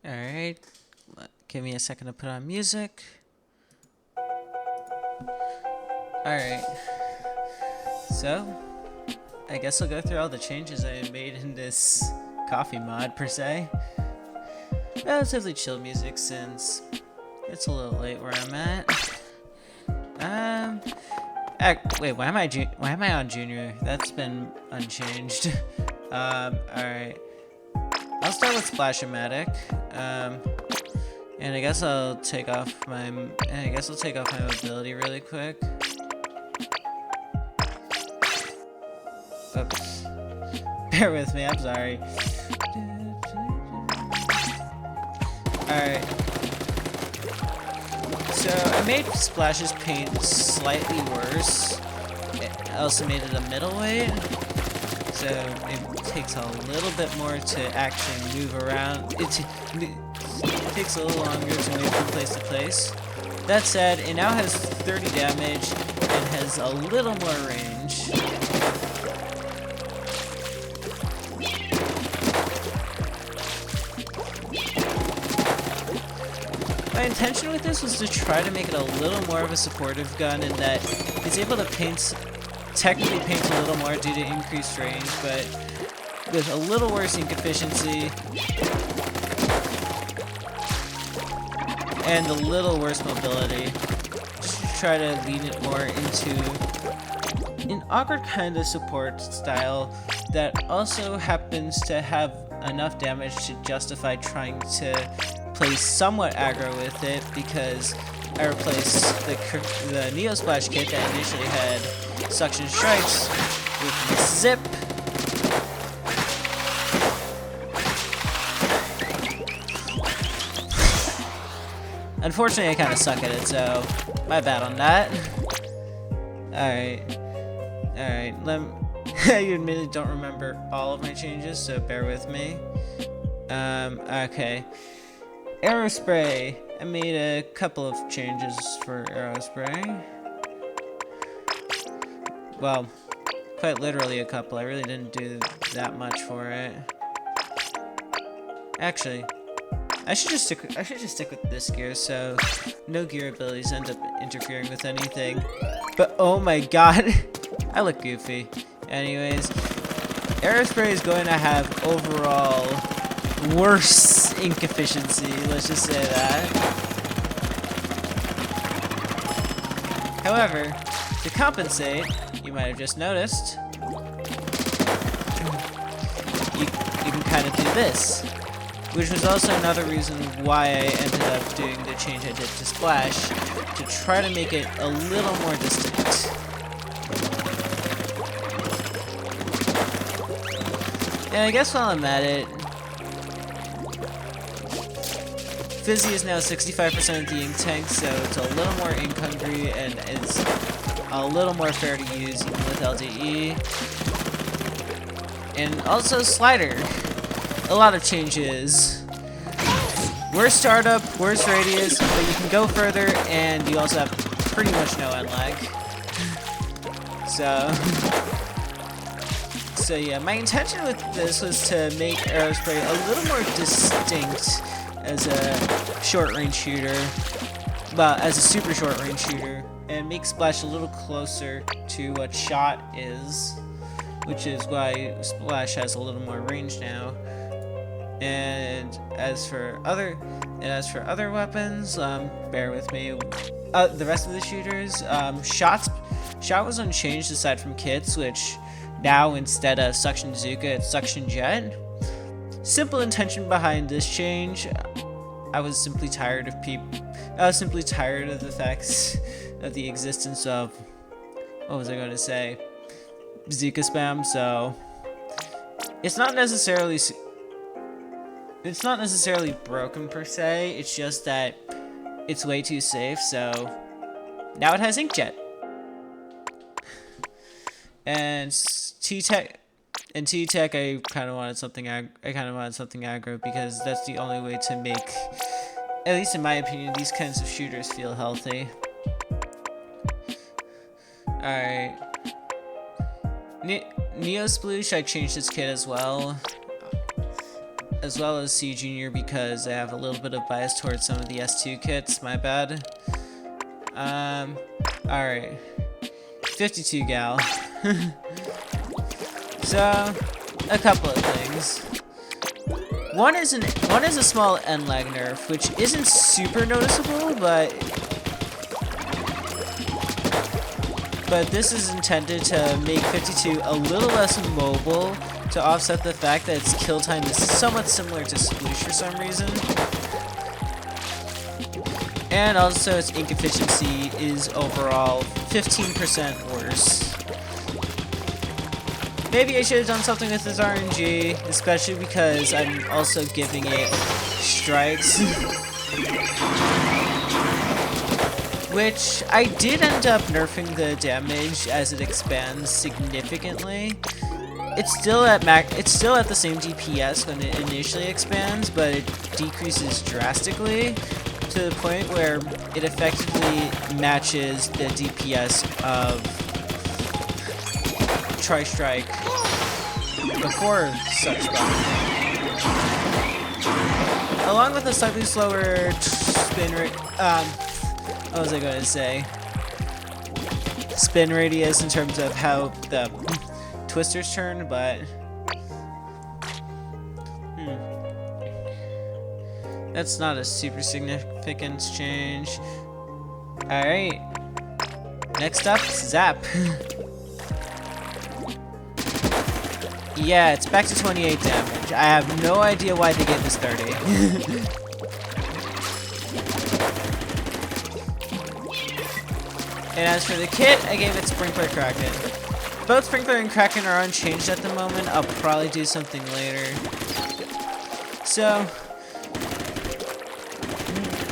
Alright, give me a second to put on music. Alright, so I guess I'll go through all the changes I made in this coffee mod per se. Relatively chill music since it's a little late where I'm at. Wait, why am I on Junior? That's been unchanged. Alright. I'll start with Splash-O-Matic. And I guess I'll take off my mobility really quick. Oops. Bear with me, I'm sorry. Alright. So I made Splash's paint slightly worse. I also made it a middleweight. So it takes a little bit more to actually move around. It takes a little longer to move from place to place. That said, it now has 30 damage and has a little more range. My intention with this was to try to make it a little more of a supportive gun in that it's able to technically paint a little more due to increased range, but with a little worse ink efficiency and a little worse mobility. Just to try to lean it more into an awkward kind of support style that also happens to have enough damage to justify trying to play somewhat aggro with it, because I replaced the Neo Splash kit that initially had Suction Strikes with Zip. Unfortunately, I kind of suck at it, so my bad on that. Alright. I admittedly don't remember all of my changes, so bear with me. Okay. Aerospray. I made a couple of changes for Aerospray. Well, quite literally a couple. I really didn't do that much for it. Actually, I should just stick with this gear, so no gear abilities end up interfering with anything. But oh my god, I look goofy. Anyways, Aerospray is going to have overall worse ink efficiency, let's just say that. However, to compensate, you might have just noticed, you can kind of do this. Which was also another reason why I ended up doing the change I did to Splash, to try to make it a little more distinct. And I guess while I'm at it, Fizzy is now 65% of the ink tank, so it's a little more ink hungry and it's a little more fair to use even with LDE. And also Slider. A lot of changes. Worse startup, worse radius, but you can go further, and you also have pretty much no end lag. So yeah, my intention with this was to make Aerospray a little more distinct as a short-range shooter, well, as a super short-range shooter, and make Splash a little closer to what Shot is, which is why Splash has a little more range now. And as for other weapons, bear with me. The rest of the shooters, Shot was unchanged aside from kits, which now instead of Suction Bazooka, it's Suction Jet. Simple intention behind this change. I was simply tired of the facts of the existence of, what was I going to say, bazooka spam. So it's not necessarily broken per se, it's just that it's way too safe, so now it has Inkjet. And T-Tech, I kind of wanted something aggro, because that's the only way to make, at least in my opinion, these kinds of shooters feel healthy. Alright. Neo Sploosh, I changed his kit as well. as well as C Junior because I have a little bit of bias towards some of the S2 kits. My bad. Alright. 52 gal. So, a couple of things. One is a small end lag nerf, which isn't super noticeable, but this is intended to make 52 a little less mobile to offset the fact that its kill time is somewhat similar to Sploosh for some reason. And also its ink efficiency is overall 15% worse. Maybe I should have done something with this RNG, especially because I'm also giving it strikes. Which I did end up nerfing the damage as it expands significantly. It's still at the same DPS when it initially expands, but it decreases drastically to the point where it effectively matches the DPS of Tri-Strike before such buff. Along with a slightly slower spin rate, what was I going to say? Spin radius in terms of how the twisters turn, but that's not a super significant change. Alright. Next up, Zap. Yeah, it's back to 28 damage. I have no idea why they gave this 30. And as for the kit, I gave it Sprinkler Kraken. Both Sprinkler and Kraken are unchanged at the moment. I'll probably do something later. So,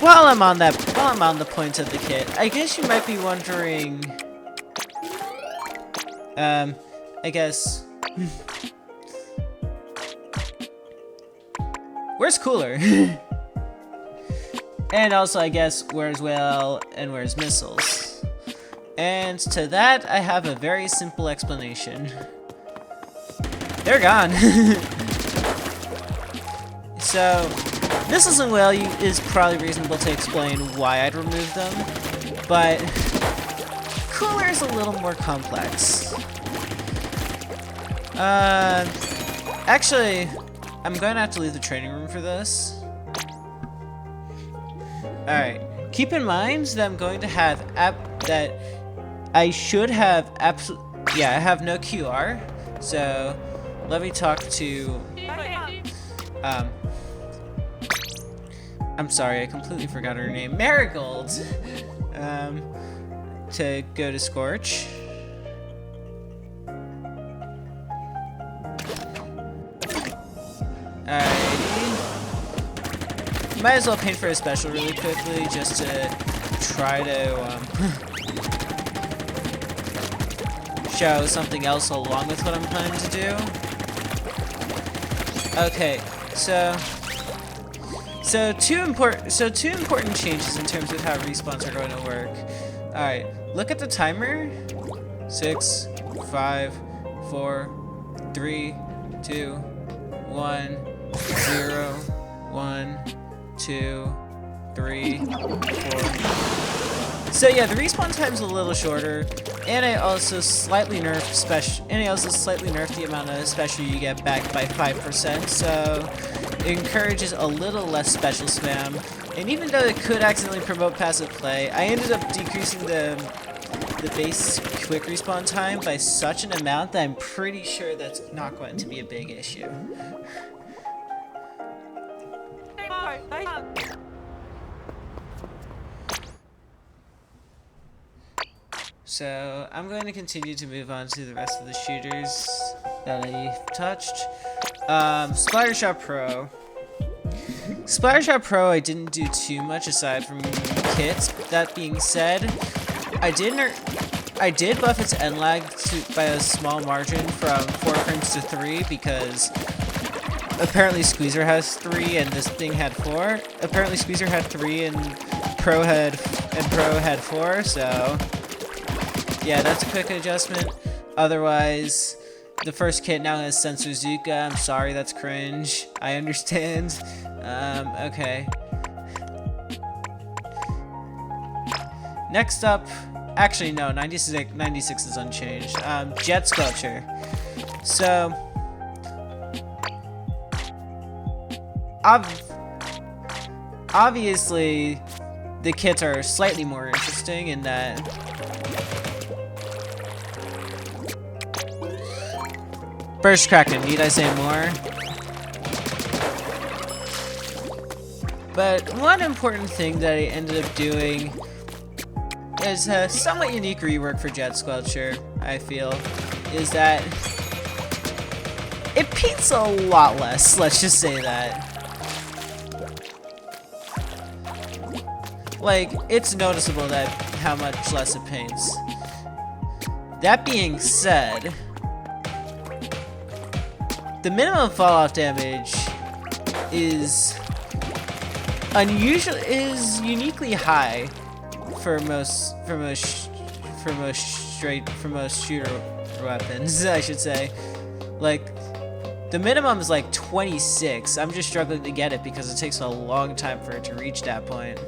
while I'm on the point of the kit, I guess you might be wondering, I guess, where's Cooler? And also, I guess, where's Whale and where's Missiles? And to that, I have a very simple explanation. They're gone. So, Missiles and Whale is probably reasonable to explain why I'd remove them, but Cooler is a little more complex. Actually, I'm going to have to leave the training room for this. Alright, keep in mind that I'm going to have I should have I have no QR, so let me talk to, I'm sorry, I completely forgot her name, Marigold, to go to Scorch. Alrighty. Might as well paint for a special really quickly, just to try to, show something else along with what I'm planning to do. Okay, so two important changes in terms of how respawns are going to work. Alright, look at the timer. 6, 5, 4, 3, 2, 1, 0, 1, 2, 3, 4. So yeah, the respawn time's a little shorter, and I also slightly nerfed the amount of special you get back by 5%, so it encourages a little less special spam. And even though it could accidentally promote passive play, I ended up decreasing the base quick respawn time by such an amount that I'm pretty sure that's not going to be a big issue. So I'm going to continue to move on to the rest of the shooters that I touched. Splattershot Pro. Splattershot Pro, I didn't do too much aside from kits. That being said, I did buff its end lag by a small margin from 4 frames to 3 because apparently Squeezer has 3 and this thing had 4. Apparently Squeezer had 3 and Pro had 4, so yeah, that's a quick adjustment. Otherwise, the first kit now has Sensor Zuka. I'm sorry, that's cringe. I understand. Okay. Next up, actually no, 96 is unchanged. Jet Sculpture. So, obviously, the kits are slightly more interesting in that Burst Kraken, need I say more? But one important thing that I ended up doing is a somewhat unique rework for Jet Sculpture, I feel, is that it paints a lot less, let's just say that. Like, it's noticeable that how much less it paints. That being said, the minimum fall-off damage is uniquely high for most shooter weapons, I should say. Like, the minimum is like 26. I'm just struggling to get it because it takes a long time for it to reach that point.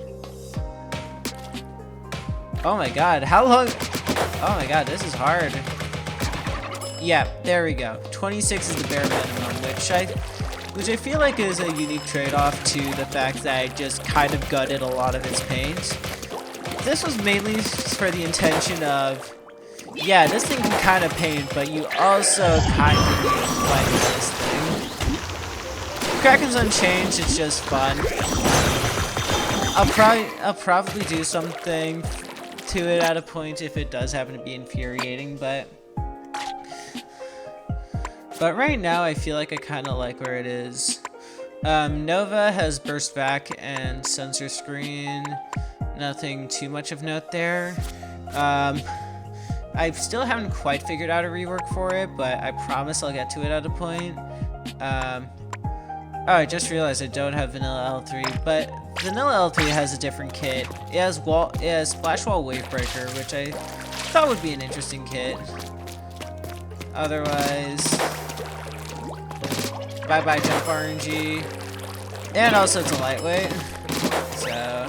Oh my god, how long? Oh my god, this is hard. Yeah, there we go. 26 is the bare minimum, which I feel like is a unique trade-off to the fact that I just kind of gutted a lot of its paint. This was mainly for the intention of, yeah, this thing can kind of paint, but you also kind of need to like this thing. Kraken's unchanged, it's just fun. I'll probably do something to it at a point if it does happen to be infuriating, but right now I feel like I kind of like where it is. Nova has burst back and sensor screen. Nothing too much of note there. I still haven't quite figured out a rework for it, but I promise I'll get to it at a point. Oh, I just realized I don't have Vanilla L3, but Vanilla L3 has a different kit. It has Splash Wall Wavebreaker, which I thought would be an interesting kit. Otherwise, bye-bye Jump RNG. And also it's a lightweight, so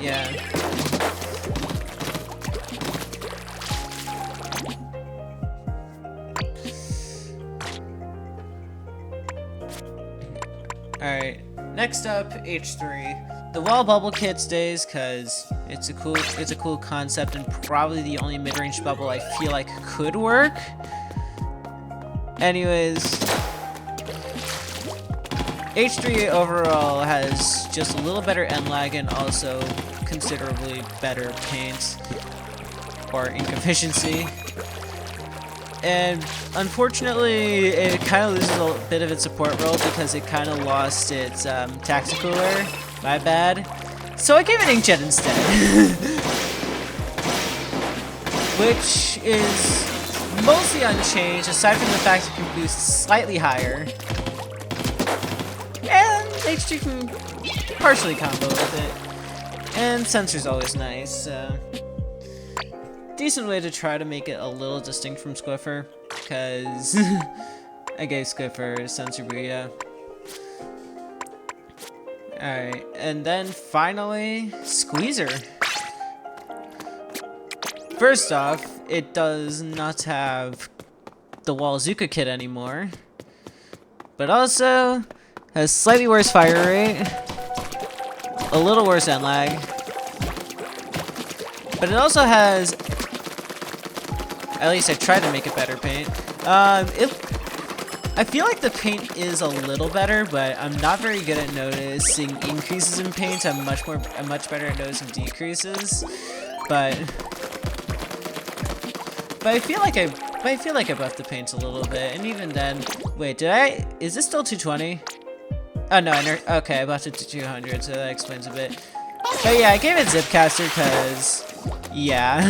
yeah. Alright, next up, H3. The wall bubble kit stays because it's a cool concept and probably the only mid-range bubble I feel like could work. Anyways, H3 overall has just a little better end lag and also considerably better paint or ink efficiency. And unfortunately, it kind of loses a bit of its support role because it kind of lost its Tacticooler. My bad. So I gave it Inkjet instead. Which is mostly unchanged, aside from the fact it can boost slightly higher. And H2 can partially combo with it. And sensor's always nice, so decent way to try to make it a little distinct from Squiffer, because I gave Squiffer Sensor Booyah. Alright, and then finally, Squeezer. First off, it does not have the Walzuka kit anymore, but also has slightly worse fire rate, a little worse end lag, but it also has, at least I tried to make it better paint. I feel like the paint is a little better, but I'm not very good at noticing increases in paint. I'm much better at noticing decreases. But I feel like I buffed the paint a little bit, and even then, wait, is this still 220? Oh no, okay, I buffed it to 200, so that explains a bit. But yeah, I gave it Zipcaster because, yeah.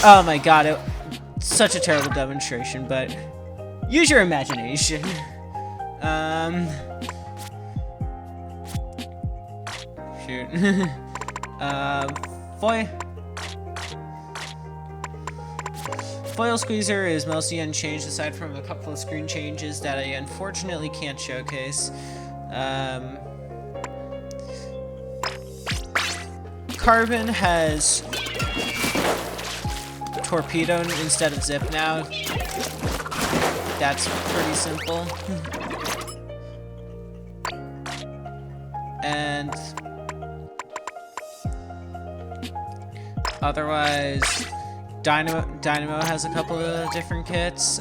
Oh my god, such a terrible demonstration, but use your imagination. Shoot. shoot. Foil Squeezer is mostly unchanged aside from a couple of screen changes that I unfortunately can't showcase. Carbon has Torpedo instead of Zip now. That's pretty simple. And otherwise, Dynamo has a couple of different kits.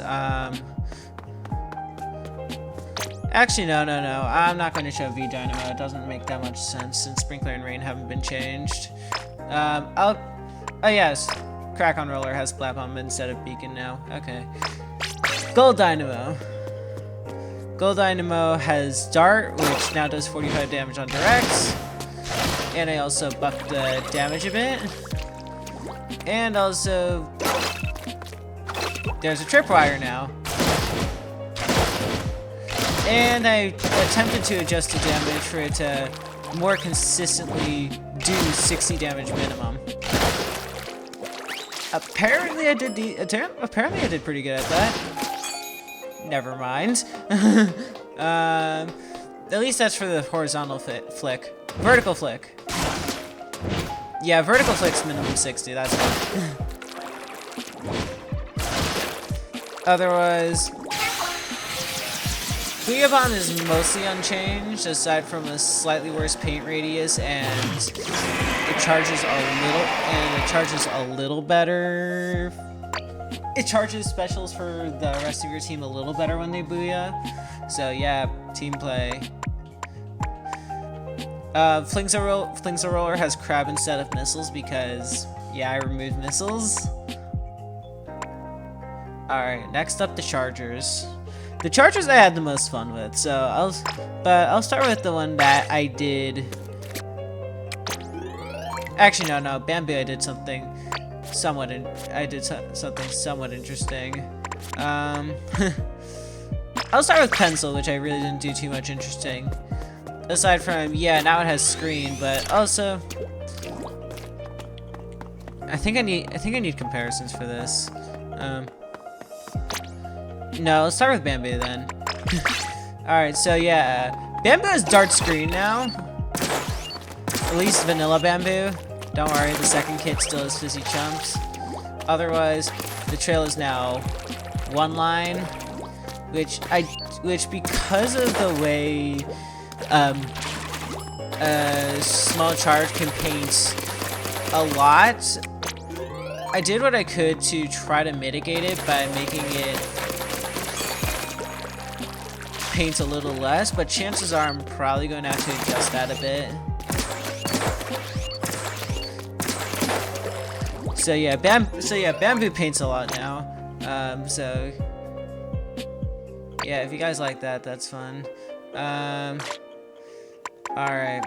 Actually, no. I'm not going to show V Dynamo. It doesn't make that much sense since Sprinkler and Rain haven't been changed. Oh yes, Crack on Roller has Splat Bomb instead of Beacon now. Okay. Gold Dynamo. Gold Dynamo has Dart, which now does 45 damage on directs. And I also buffed the damage a bit. And also, there's a Tripwire now. And I attempted to adjust the damage for it to more consistently do 60 damage minimum. Apparently I did pretty good at that. Never mind. At least that's for the horizontal flick. Vertical flick. Yeah, vertical flick's minimum 60, that's fine. Otherwise, Booyabon is mostly unchanged, aside from a slightly worse paint radius, and it charges a little better. It charges specials for the rest of your team a little better when they Booyah. So yeah, team play. Flings-a Roller has Crab instead of missiles because, yeah, I removed missiles. Alright, next up the Chargers. The Chargers I had the most fun with, so I'll start with the one that I did. Actually, no, Bamboo I did something somewhat interesting. I'll start with Pencil, which I really didn't do too much interesting. Aside from, yeah, now it has screen, but also I think I need comparisons for this. No, let's start with Bamboo then. Alright, so yeah, Bamboo has Dart screen now. At least vanilla Bamboo. Don't worry, the second kit still has Fizzy Chumps. Otherwise, the trail is now one line, which because of the way small charge can paint a lot, I did what I could to try to mitigate it by making it paint a little less, but chances are I'm probably going to have to adjust that a bit. So yeah, Bamboo paints a lot now. So yeah, if you guys like that, that's fun. Alright.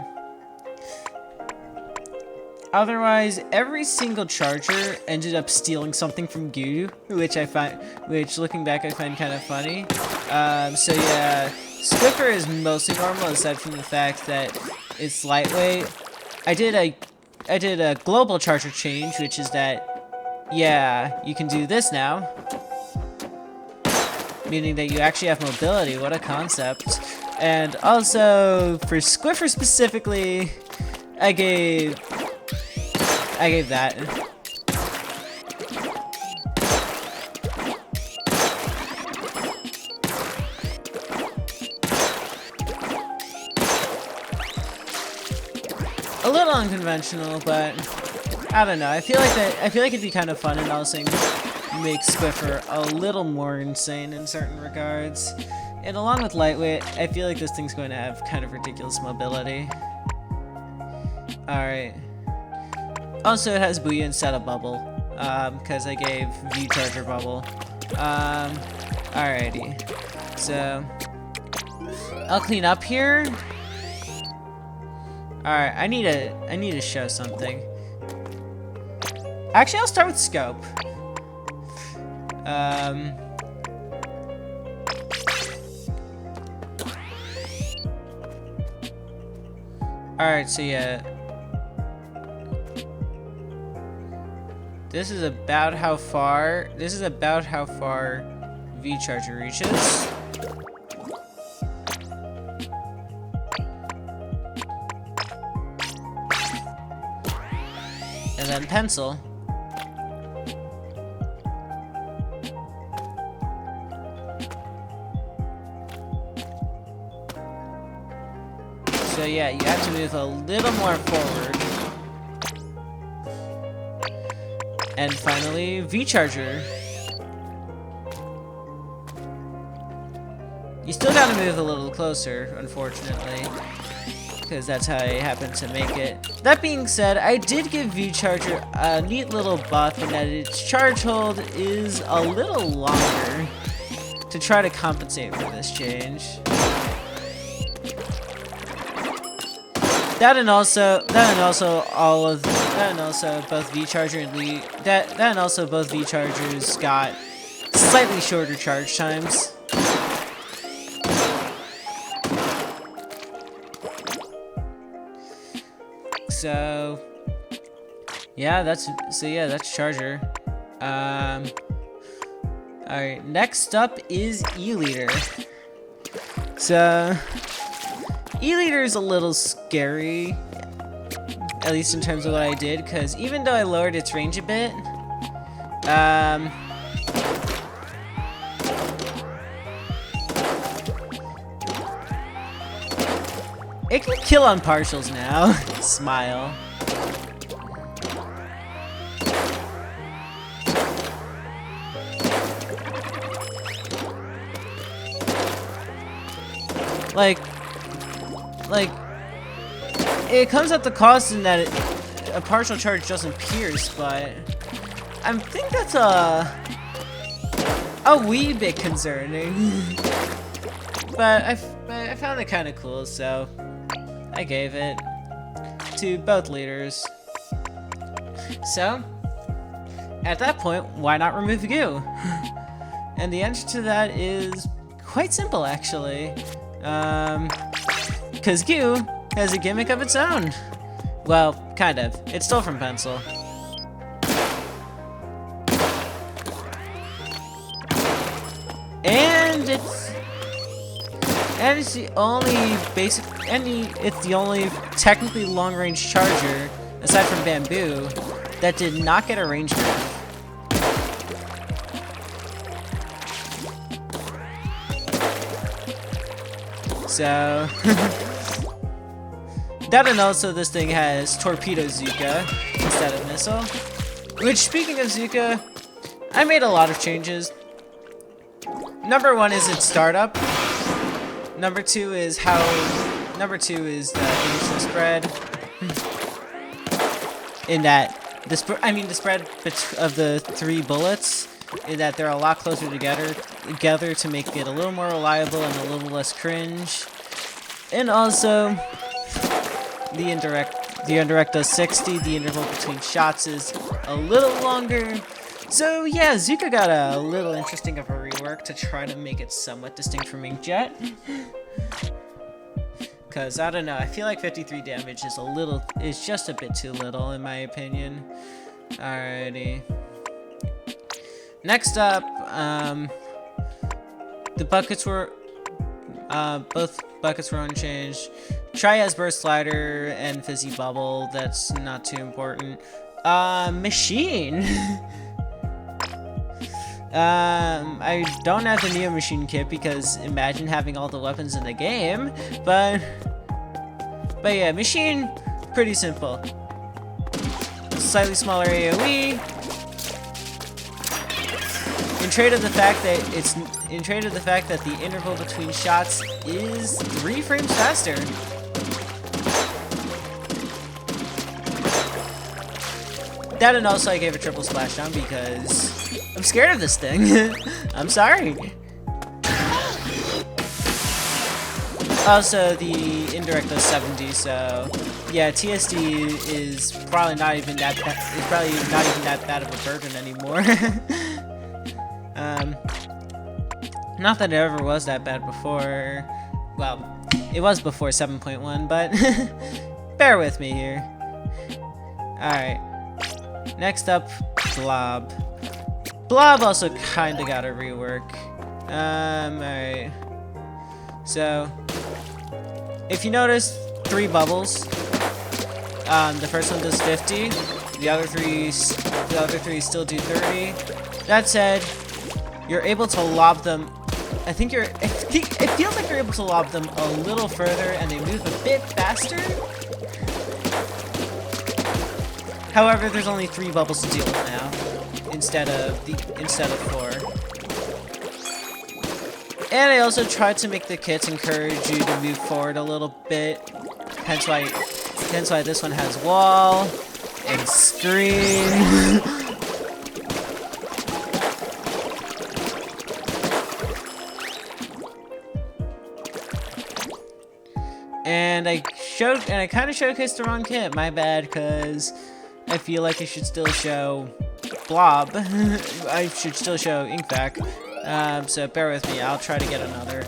Otherwise, every single Charger ended up stealing something from Goo, which looking back I find kind of funny. So yeah, Squiffer is mostly normal aside from the fact that it's lightweight. I did a global Charger change, which is that, yeah, you can do this now. Meaning that you actually have mobility. What a concept. And also, for Squiffer specifically, I gave that. A little unconventional, but I don't know. I feel like it'd be kind of fun and also make Squiffer a little more insane in certain regards. And along with lightweight, I feel like this thing's going to have kind of ridiculous mobility. Alright. Also, it has Booyah instead of Bubble, because I gave V-Charger Bubble. Alrighty. So, I'll clean up here. Alright, I need to show something. Actually, I'll start with Scope. Alright, so yeah, This is about how far V Charger reaches. And then pencil. So yeah, you have to move a little more forward. And finally, V-Charger. You still gotta move a little closer, unfortunately, because that's how I happen to make it. That being said, I did give V-Charger a neat little buff in that its charge hold is a little longer to try to compensate for this change. That and also both V-Charger and both V-Chargers got slightly shorter charge times. So yeah, that's Charger. Alright, next up is E-Liter. So E-Liter is a little scary, at least in terms of what I did, because even though I lowered its range a bit, it can kill on partials now. Smile. Like, it comes at the cost in that a partial charge doesn't pierce, but I think that's a wee bit concerning. But I found it kind of cool, so I gave it to both leaders. So, at that point, why not remove Goo? And the answer to that is quite simple, actually. Because Goo has a gimmick of its own. Well, kind of. It's still from Pencil. And it's the only technically long-range charger, aside from Bamboo, that did not get a range nerf. So that and also this thing has Torpedo Zuka instead of Missile. Which, speaking of Zuka, I made a lot of changes. Number one is its startup. Number two is the initial spread. In that the spread of the 3 bullets, in that they're a lot closer together to make it a little more reliable and a little less cringe. And also the indirect does 60, the interval between shots is a little longer. So yeah, Zuka got a little interesting of a rework to try to make it somewhat distinct from Inkjet. Cause I don't know, I feel like 53 damage is just a bit too little in my opinion. Alrighty. Next up, the buckets were both buckets were unchanged. Triaz Burst Slider and Fizzy Bubble, that's not too important. Machine. I don't have the Neo Machine kit because imagine having all the weapons in the game, but yeah, Machine, pretty simple. Slightly smaller AoE. In trade of the fact that the interval between shots is 3 frames faster. That and also I gave a triple splashdown because I'm scared of this thing. I'm sorry. Also, the indirect does 70, so yeah, TSD is probably not even that bad of a burden anymore. Not that it ever was that bad before. Well, it was before 7.1, but bear with me here. Alright. Next up, Blob. Blob also kinda got a rework. Alright. So, if you notice, 3 bubbles. The first one does 50. The other three still do 30. That said, you're able to lob them. It feels like you're able to lob them a little further, and they move a bit faster. However, there's only 3 bubbles to deal with now, instead of 4. And I also tried to make the kits encourage you to move forward a little bit. Hence why this one has wall and screen. And I kind of showcased the wrong kit. My bad, because I feel like I should still show Blob. I should still show Inkvac. So bear with me. I'll try to get another.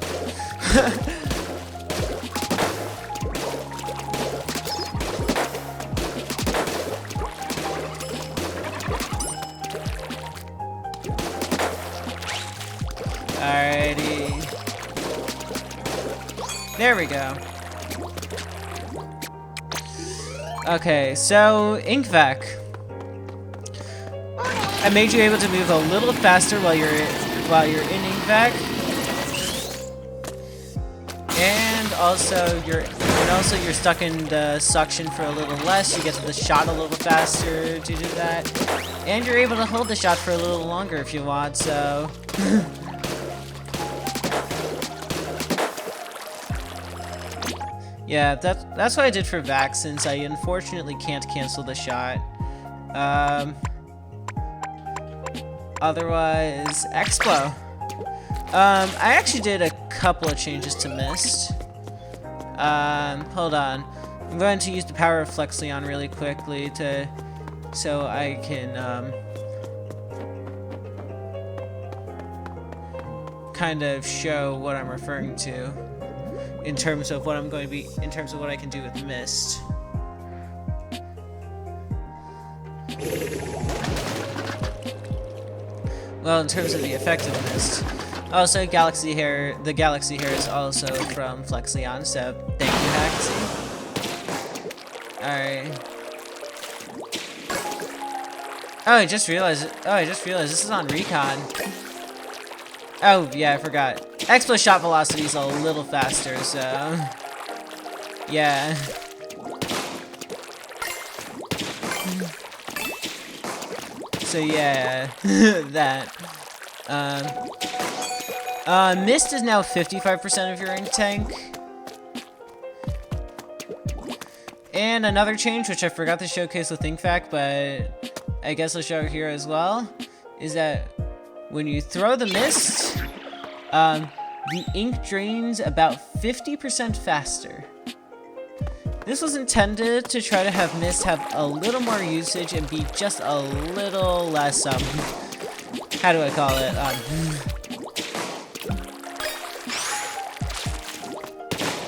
Alrighty. There we go. Okay, so Inkvac. I made you able to move a little faster while you're in Inkvac, and also you're stuck in the suction for a little less. You get to the shot a little faster to do that, and you're able to hold the shot for a little longer if you want. So. Yeah, that's what I did for Vac, since I unfortunately can't cancel the shot. Otherwise, Explo. I actually did a couple of changes to Mist. Hold on. I'm going to use the power of Flexion really quickly so I can kind of show what I'm referring to. In terms of what I can do with Mist. Well, in terms of the effect of Mist. Also, the Galaxy Hair is also from Flexion, so thank you, Haxie. Alright. Oh, I just realized this is on Recon. Oh, yeah, I forgot. Explo shot velocity is a little faster, so... Yeah. So, yeah. That. Mist is now 55% of your ink tank. And another change, which I forgot to showcase with Inkvac, but I guess I'll show it here as well, is that when you throw the Mist, the ink drains about 50% faster. This was intended to try to have Mist have a little more usage and be just a little less, how do I call it?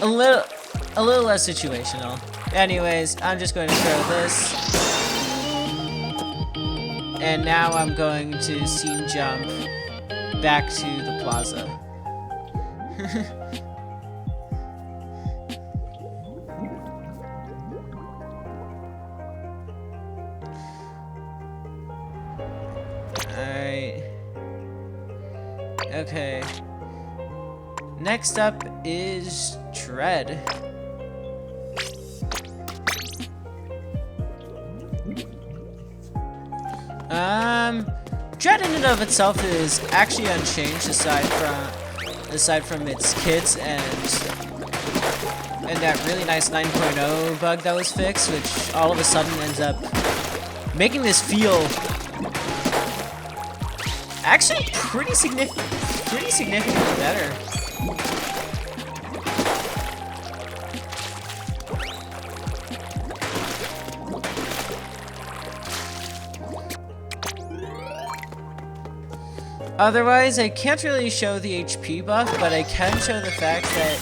A little less situational. Anyways, I'm just going to throw this. And now I'm going to scene jump back to the plaza. Alright. Okay. Next up is Dread. Dread in and of itself is actually unchanged aside from its kits and that really nice 9.0 bug that was fixed, which all of a sudden ends up making this feel actually pretty significantly better. Otherwise, I can't really show the HP buff, but I can show the fact that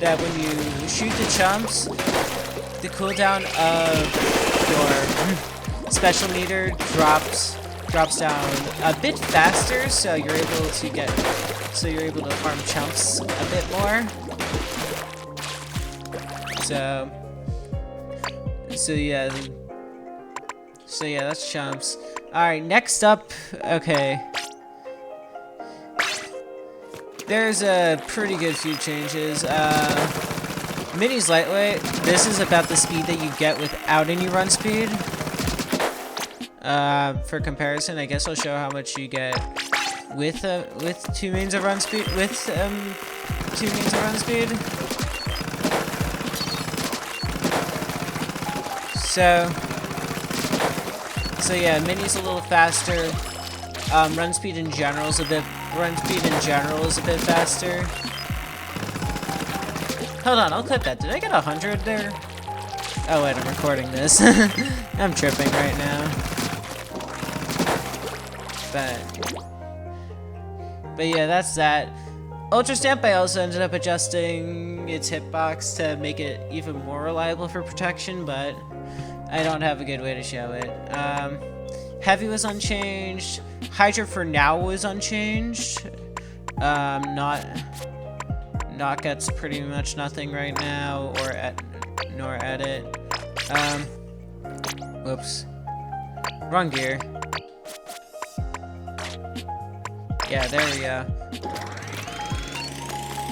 that when you shoot the chumps, the cooldown of your special meter drops down a bit faster, so you're able to farm chumps a bit more. So yeah, that's chumps. Alright, next up, okay. There's a pretty good few changes. Mini's lightweight. This is about the speed that you get without any run speed. For comparison, I guess I'll show how much you get with 2 means of run speed. So yeah, Mini's a little faster. Run speed in general is a bit faster. Hold on, I'll clip that. Did I get 100 there? Oh wait, I'm recording this. I'm tripping right now. But yeah, that's that. Ultra Stamp, I also ended up adjusting its hitbox to make it even more reliable for protection, but I don't have a good way to show it. Heavy was unchanged. Hydra for now was unchanged. Not gets pretty much nothing right now, nor edit. Whoops. Wrong gear. Yeah, there we go.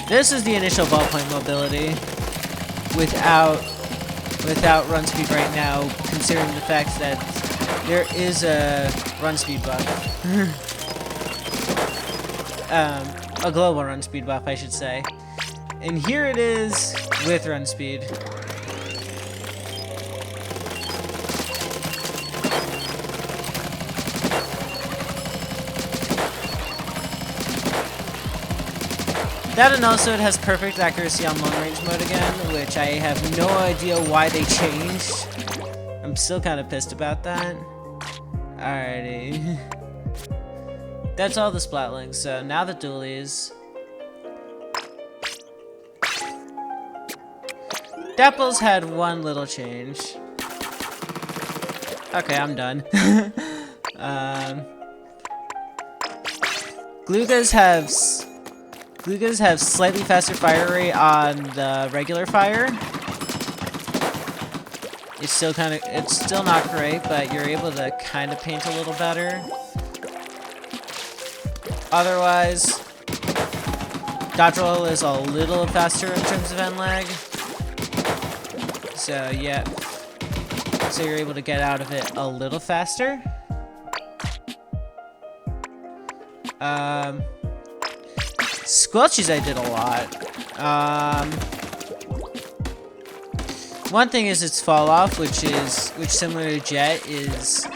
This is the initial ballpoint mobility without run speed right now, considering the fact that there is a run speed buff. A global run speed buff, I should say. And here it is with run speed. That, and also it has perfect accuracy on long range mode again, which I have no idea why they changed. I'm still kind of pissed about that. Alrighty. That's all the Splatlinks, so now the dualies. Dapples had one little change. Okay, I'm done. Glugas have slightly faster fire rate on the regular fire. It's still not great, but you're able to kind of paint a little better. Otherwise, dodge roll is a little faster in terms of end lag. So yeah, so you're able to get out of it a little faster. Squelches I did a lot. One thing is its fall off, which similar to Jet is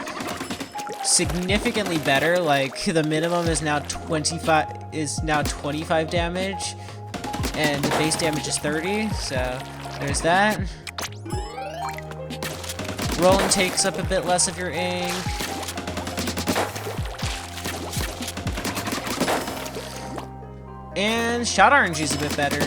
significantly better. Like the minimum is now 25 damage, and the base damage is 30. So there's that. Rolling takes up a bit less of your ink. And shot RNG is a bit better.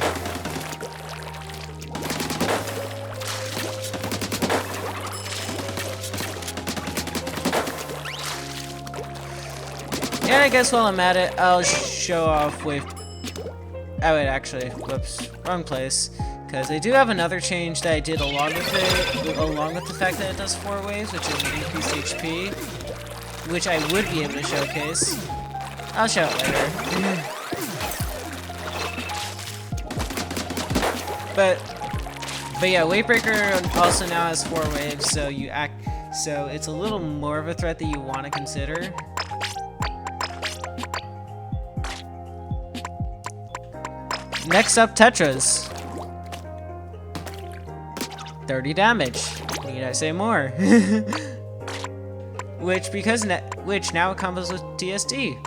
And I guess while I'm at it, I'll show off with... Oh wait, actually, whoops, wrong place. Because I do have another change that I did along with the fact that it does 4 waves, which is increased HP, which I would be able to showcase. I'll show it later. But yeah, Weight-Breaker also now has 4 waves, so it's a little more of a threat that you want to consider. Next up, Tetras. 30 damage. Need I say more? which now it combos with TSD.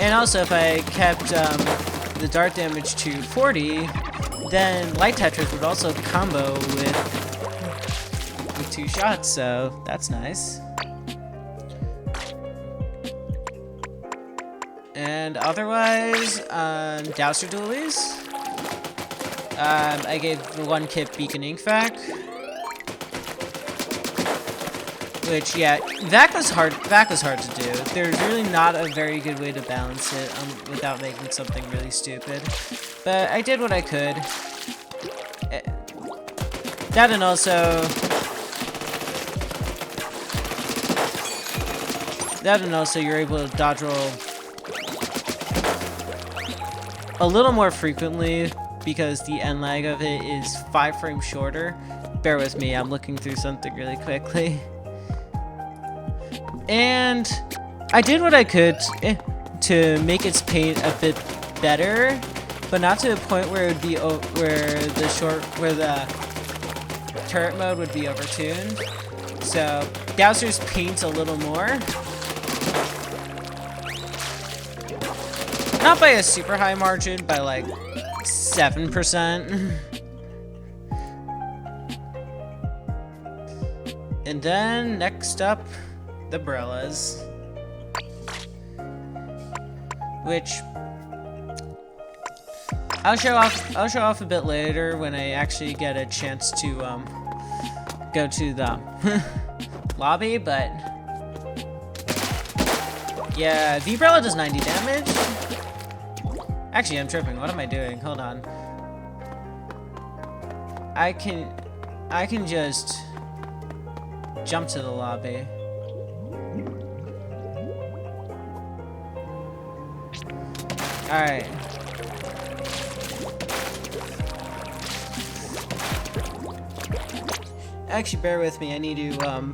And also, if I kept the dart damage to 40, then light Tetras would also combo with 2 shots, so that's nice. And otherwise, Dowser Dualies. I gave the one kit Beacon Ink Vac. Which, yeah, that was hard to do. There's really not a very good way to balance it without making something really stupid. But I did what I could. That and also... you're able to dodge roll a little more frequently because the end lag of it is 5 frames shorter. Bear with me, I'm looking through something really quickly. And I did what I could to make its paint a bit better, but not to a point where it would be where the turret mode would be overtuned. So Gouser's paint a little more, not by a super high margin, by like 7%. And then next up, the Brellas, which I'll show off a bit later when I actually get a chance to go to the lobby. But yeah, the Brella does 90 damage. Actually, I'm tripping. What am I doing? Hold on. I can just jump to the lobby. Alright. Actually, bear with me. I need to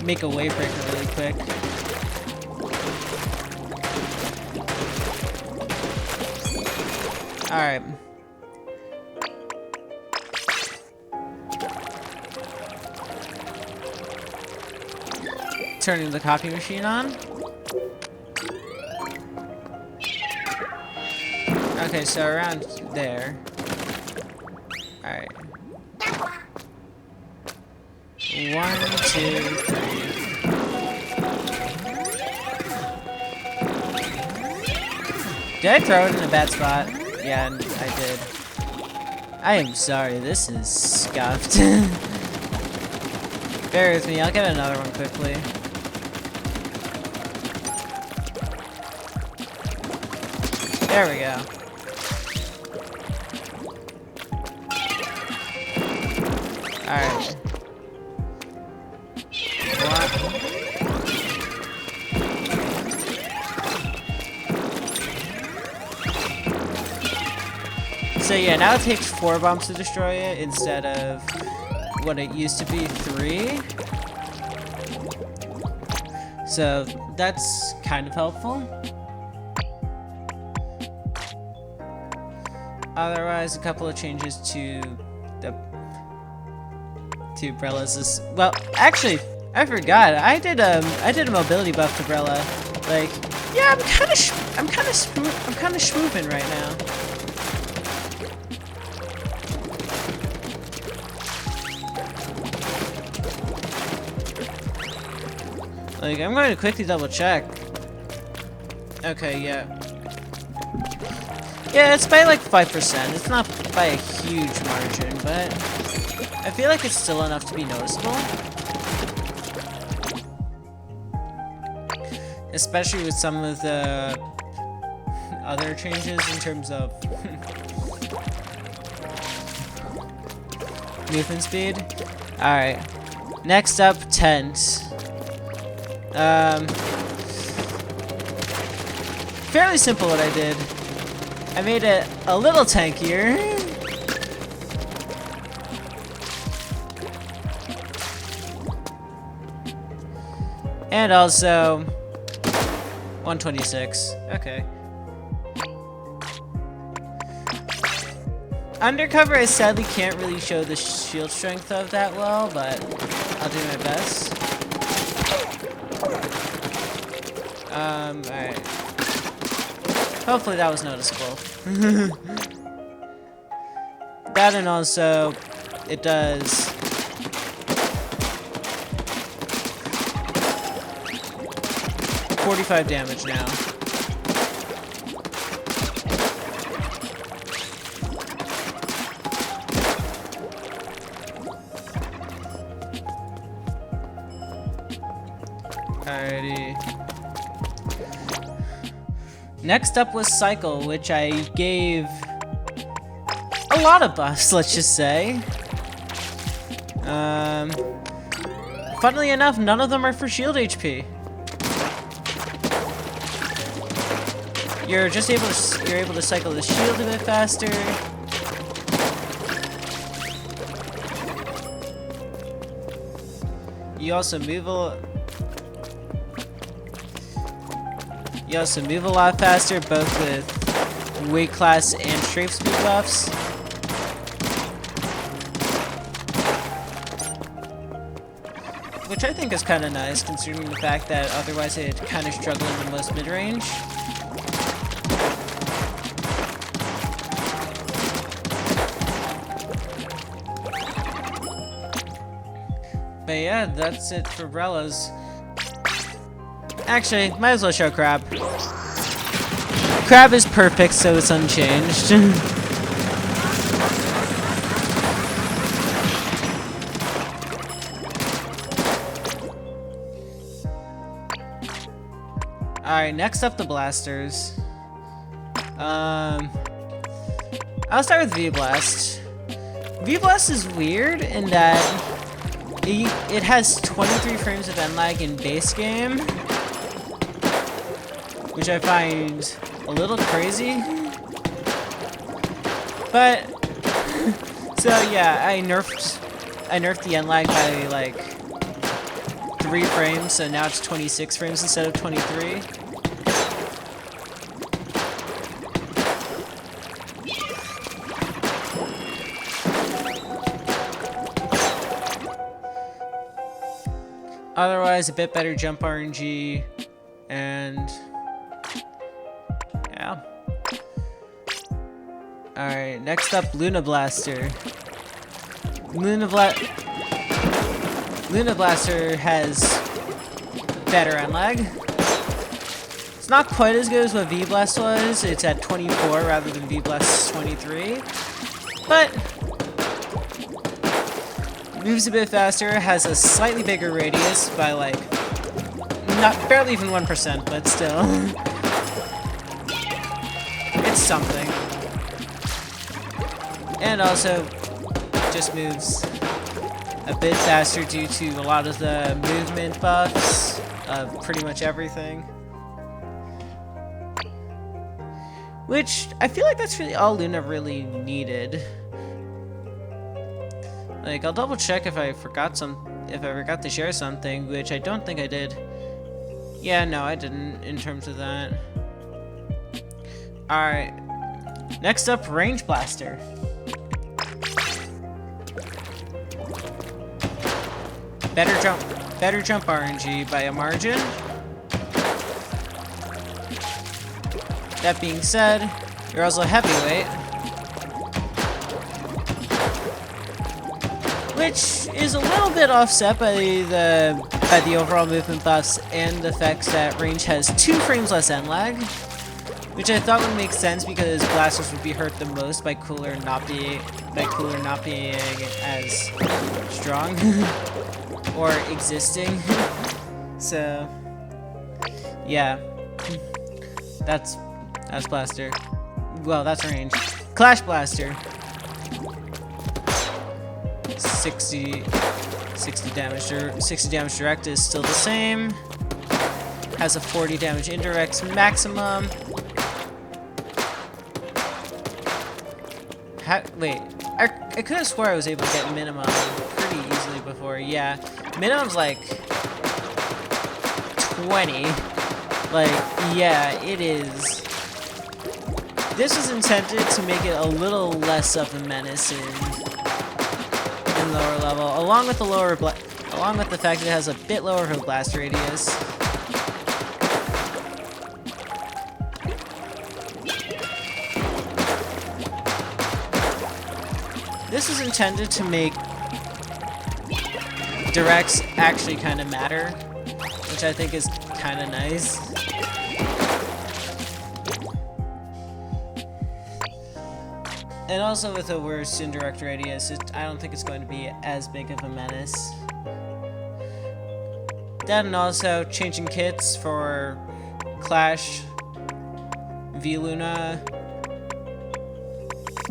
make a wave breaker really quick. Alright. Turning the copy machine on. Okay, so around there. Alright. 1, 2, 3. Did I throw it in a bad spot? Yeah, I did. I am sorry, this is scuffed. Bear with me, I'll get another one quickly. There we go. Alright. So yeah, now it takes 4 bombs to destroy it instead of what it used to be 3. So that's kind of helpful. Otherwise, a couple of changes to Brella's. Well, actually, I forgot. I did a mobility buff to Brella. Like, yeah, I'm kind of schmooping right now. Like, I'm going to quickly double check. Okay, yeah. Yeah, it's by like 5%. It's not by a huge margin, but I feel like it's still enough to be noticeable. Especially with some of the other changes in terms of movement speed. Alright. Next up, tent. Fairly simple what I did. I made it a little tankier. And also 126. Okay. Undercover, I sadly can't really show the shield strength of that well, but I'll do my best. Alright. Hopefully that was noticeable. That and also, it does 45 damage now. Alrighty. Next up was Cycle, which I gave a lot of buffs, let's just say. Funnily enough, none of them are for shield HP. You're able to cycle the shield a bit faster. You also move a lot faster, both with weight class and strafe speed buffs. Which I think is kind of nice, considering the fact that otherwise I'd kind of struggle in the most mid-range. But yeah, that's it for Brella's. Actually, might as well show Crab. Crab is perfect, so it's unchanged. Alright, next up the blasters. I'll start with V-Blast. V-Blast is weird in that it has 23 frames of end lag in base game, which I find a little crazy. But so yeah, I nerfed the end lag by like 3 frames, so now it's 26 frames instead of 23. Otherwise, a bit better jump RNG, and yeah. Alright, next up, Luna Blaster. Luna Blaster has better end lag. It's not quite as good as what V-Blast was. It's at 24 rather than V-Blast's 23. But moves a bit faster, has a slightly bigger radius by like, barely even 1%, but still. It's something. And also just moves a bit faster due to a lot of the movement buffs of pretty much everything. Which, I feel like that's really all Luna really needed. Like, I'll double check if I forgot to share something, which I don't think I did. Yeah, no, I didn't in terms of that. Alright. Next up, Range Blaster. Better jump RNG by a margin. That being said, you're also heavyweight, which is a little bit offset by the overall movement buffs and the fact that Range has 2 frames less end lag, which I thought would make sense because blasters would be hurt the most by Cooler not being as strong or existing. So yeah, that's Blaster. Well, that's Range. Clash Blaster. 60 damage direct is still the same. Has a 40 damage indirect maximum. Wait, I could have swore I was able to get minimum pretty easily before. Yeah, minimum's like 20. Like, yeah, it is. This is intended to make it a little less of a menace in lower level, along with the fact that it has a bit lower of a blast radius. This is intended to make directs actually kind of matter, which I think is kind of nice. And also with a worse indirect radius, I don't think it's going to be as big of a menace. That and also changing kits for Clash, V-Luna,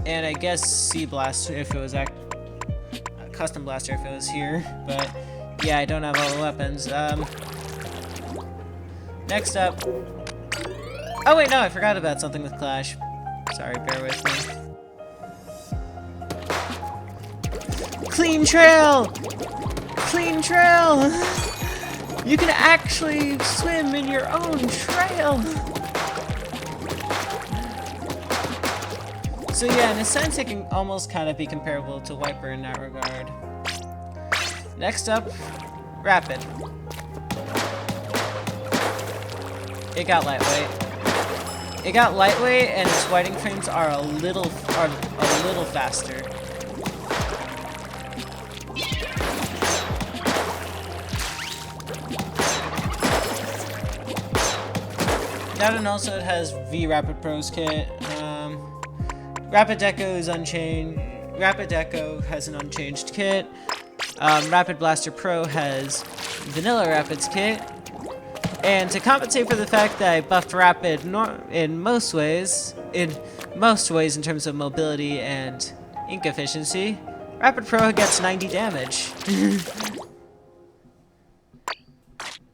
and I guess Sea Blast if it was Custom Blaster if it was here. But yeah, I don't have all the weapons. Next up. Oh wait, no, I forgot about something with Clash. Sorry, bear with me. Clean trail! Clean trail! You can actually swim in your own trail! So yeah, in a sense it can almost kind of be comparable to Wiper in that regard. Next up, Rapid. It got lightweight. It got lightweight and its whiting frames are a little faster. That and also it has V Rapid Pro's kit. Rapid Deco is unchanged. Rapid Deco has an unchanged kit. Rapid Blaster Pro has Vanilla Rapid's kit. And to compensate for the fact that I buffed Rapid in most ways in terms of mobility and ink efficiency, Rapid Pro gets 90 damage.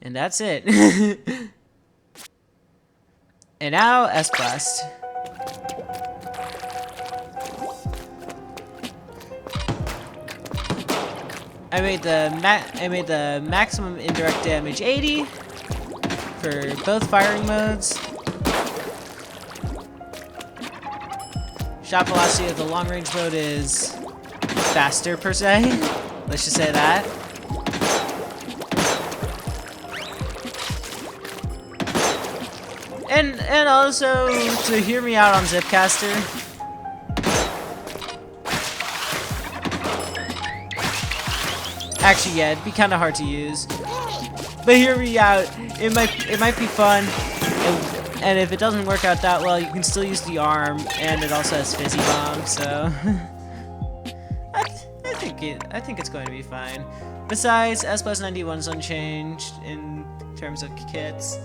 And that's it. And now S-Blast. I made the maximum indirect damage 80 for both firing modes. Shot velocity of the long range mode is faster per se. Let's just say that. And also to hear me out on Zipcaster. Actually, yeah, it'd be kind of hard to use. But hear me out. It might be fun. And if it doesn't work out that well, you can still use the arm, and it also has Fizzy Bomb. So I think it's going to be fine. Besides, S-Blast 91 is unchanged in terms of kits.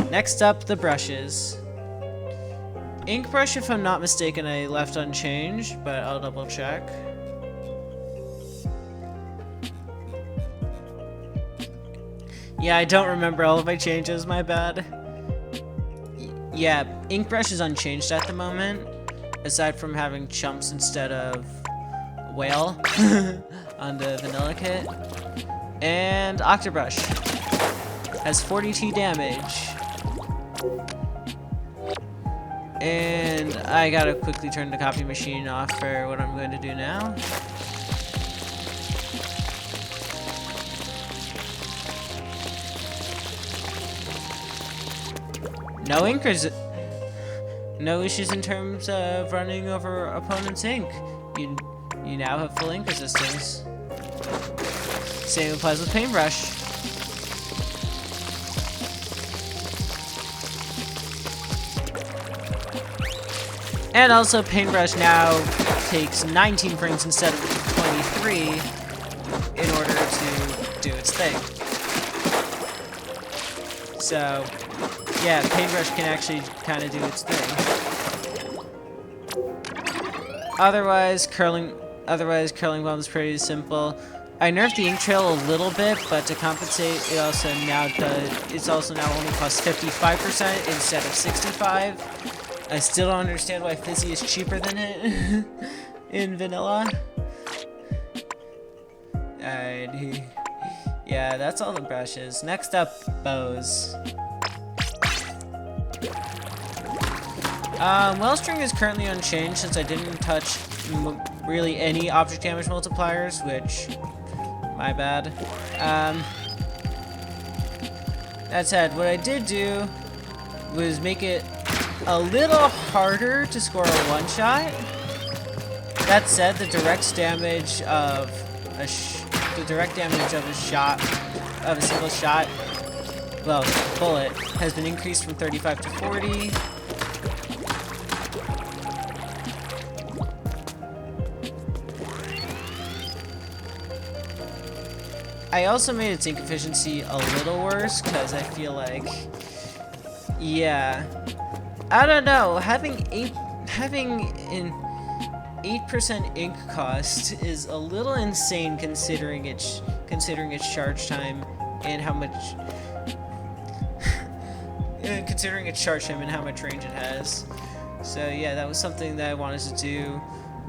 Next up, the brushes. Ink brush, if I'm not mistaken, I left unchanged, but I'll double check. Yeah, I don't remember all of my changes, my bad. Yeah, ink brush is unchanged at the moment, aside from having chumps instead of whale on the vanilla kit. And Octobrush has 42 damage. And I gotta quickly turn the copy machine off for what I'm going to do now. No issues in terms of running over opponent's ink. You now have full ink resistance. Same applies with Paintbrush. And also Paintbrush now takes 19 frames instead of 23 in order to do its thing. So yeah, Paintbrush can actually kind of do its thing. Otherwise, curling bomb is pretty simple. I nerfed the ink trail a little bit, but to compensate, it's also now only costs 55% instead of 65. I still don't understand why Fizzy is cheaper than it in vanilla. Alright, yeah, that's all the brushes. Next up, bows. Wellstring is currently unchanged since I didn't touch really any object damage multipliers, which, my bad. That said, what I did do was make it a little harder to score a one-shot. That said, the direct damage of a single shot, well, bullet, has been increased from 35 to 40. I also made its ink efficiency a little worse because I feel like, yeah, I don't know, having an 8% ink cost is a little insane considering its charge time and how much considering its charge time and how much range it has. So yeah, that was something that I wanted to do.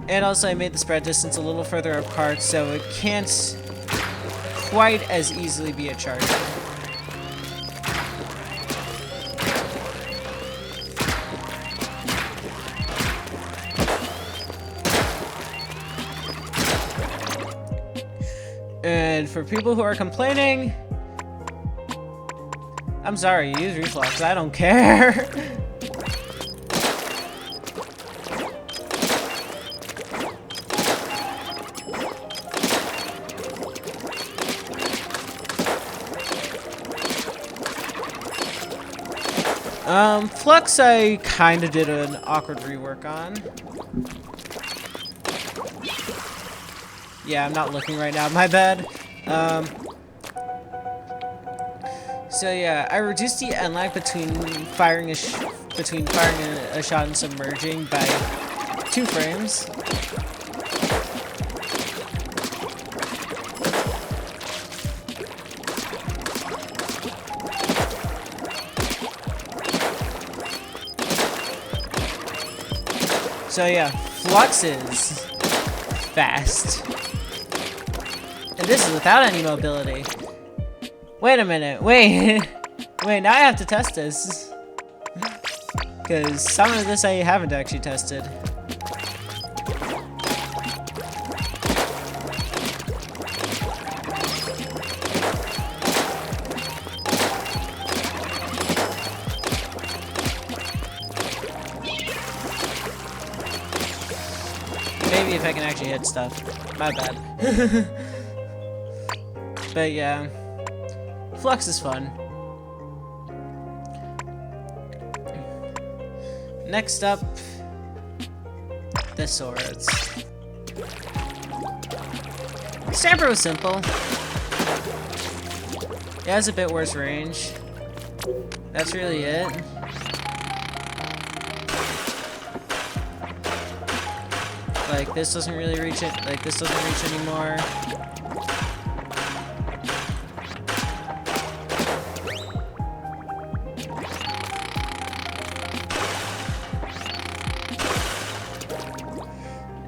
And also I made the spread distance a little further apart so it can't quite as easily be a charge. And for people who are complaining, I'm sorry, use reflux, I don't care. Flux I kinda did an awkward rework on. Yeah, I'm not looking right now, my bad. So yeah, I reduced the end lag between firing a shot and submerging by 2 frames. So yeah, Flux is fast. And this is without any mobility. Wait a minute, wait. Wait, now I have to test this. Because some of this I haven't actually tested. Maybe if I can actually hit stuff. My bad. But yeah. Flux is fun. Next up, the swords. Stamper was simple. It has a bit worse range. That's really it. Like, this doesn't really reach it. Like, this doesn't reach anymore.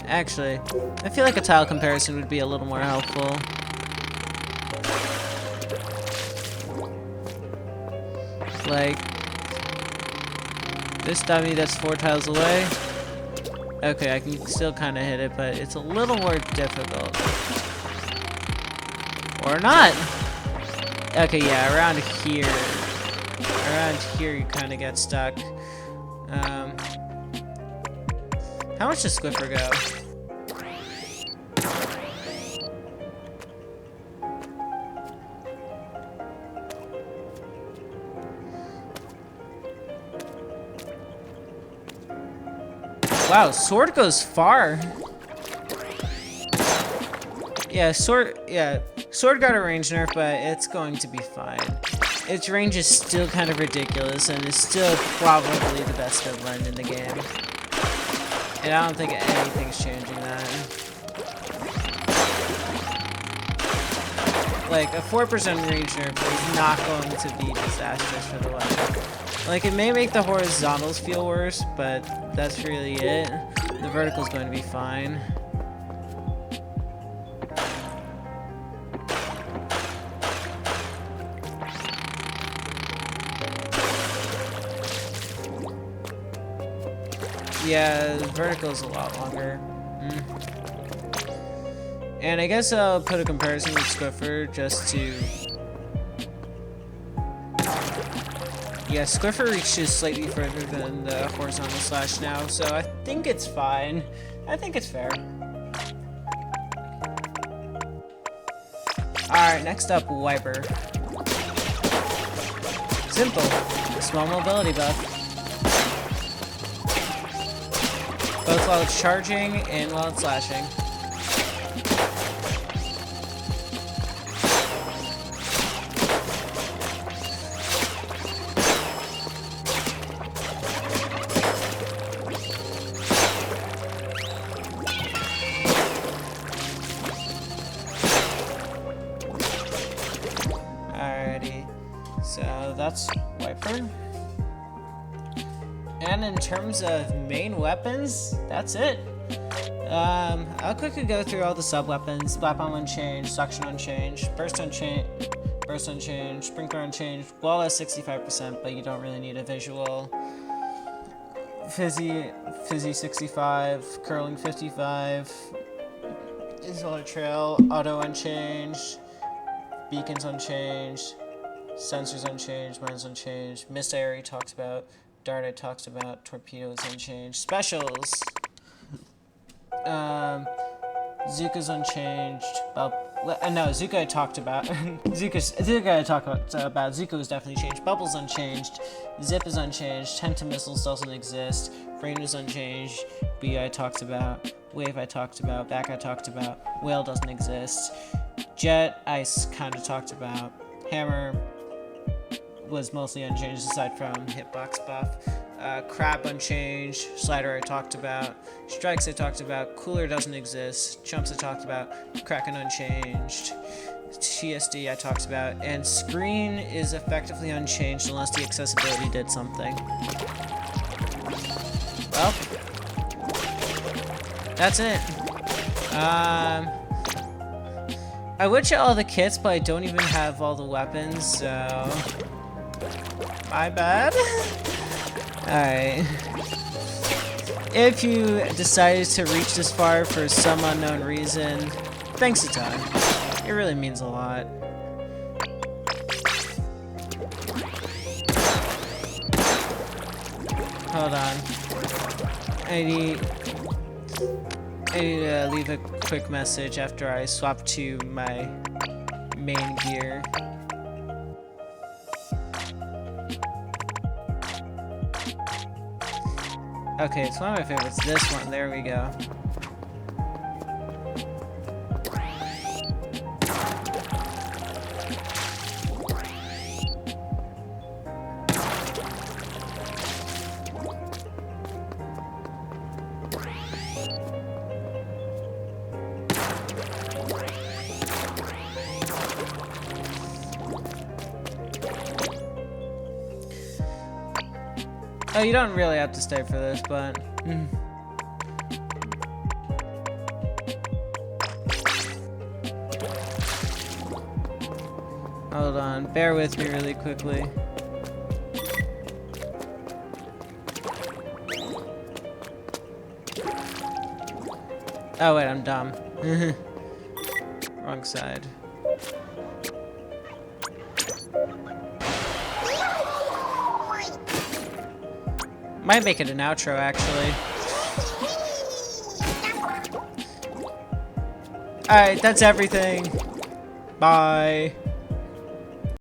Actually, I feel like a tile comparison would be a little more helpful. Like, this dummy that's 4 tiles away. Okay, I can still kind of hit it, but it's a little more difficult. Or not! Okay, yeah, around here. Around here you kind of get stuck. How much does Squiffer go? Wow, sword goes far. Yeah, sword got a range nerf, but it's going to be fine. Its range is still kind of ridiculous, and is still probably the best Midland in the game. And I don't think anything's changing that. Like, a 4% range nerf is not going to be disastrous for the weapon. Like, it may make the horizontals feel worse, but that's really it. The vertical's going to be fine. Yeah, the vertical's a lot longer. And I guess I'll put a comparison with Squiffer just to... Yeah, Squiffer reaches slightly further than the horizontal slash now, so I think it's fine. I think it's fair. Alright, next up, Wiper. Simple. Small mobility buff. Both while it's charging and while it's slashing. So that's Wiper. And in terms of main weapons, that's it. I'll quickly go through all the sub-weapons. Blap Bomb unchanged, Suction unchanged, Burst unchanged, Sprinkler unchanged, Wall has 65%, but you don't really need a visual. Fizzy 65, Curling 55, Solar Trail, Auto unchanged, Beacons unchanged, Sensors unchanged, Mine's unchanged, Mist I already talked about, Dart I talked about, Torpedo is unchanged, Specials, Zuka's unchanged, no, Zuka I talked about, Zuka I talked about, Zuka was definitely changed, Bubble's unchanged, Zip is unchanged, Tenta Missiles doesn't exist, Rain is unchanged, B I talked about, Wave I talked about, Back I talked about, Whale doesn't exist, Jet I kind of talked about, Hammer was mostly unchanged aside from Hitbox buff, Crab unchanged, Slider I talked about, Strikes I talked about, Cooler doesn't exist, Chumps I talked about, Kraken unchanged, TSD I talked about, and Screen is effectively unchanged unless the accessibility did something. Well, that's it. I would show all the kits, but I don't even have all the weapons, so my bad. Alright. If you decided to reach this far for some unknown reason, thanks a ton. It really means a lot. Hold on. I need to leave a quick message after I swap to my main gear. Okay, it's one of my favorites. This one. There we go. Oh, you don't really have to stay for this, but... Hold on, bear with me really quickly. Oh wait, I'm dumb. Wrong side. Might make it an outro, actually. Alright, that's everything. Bye.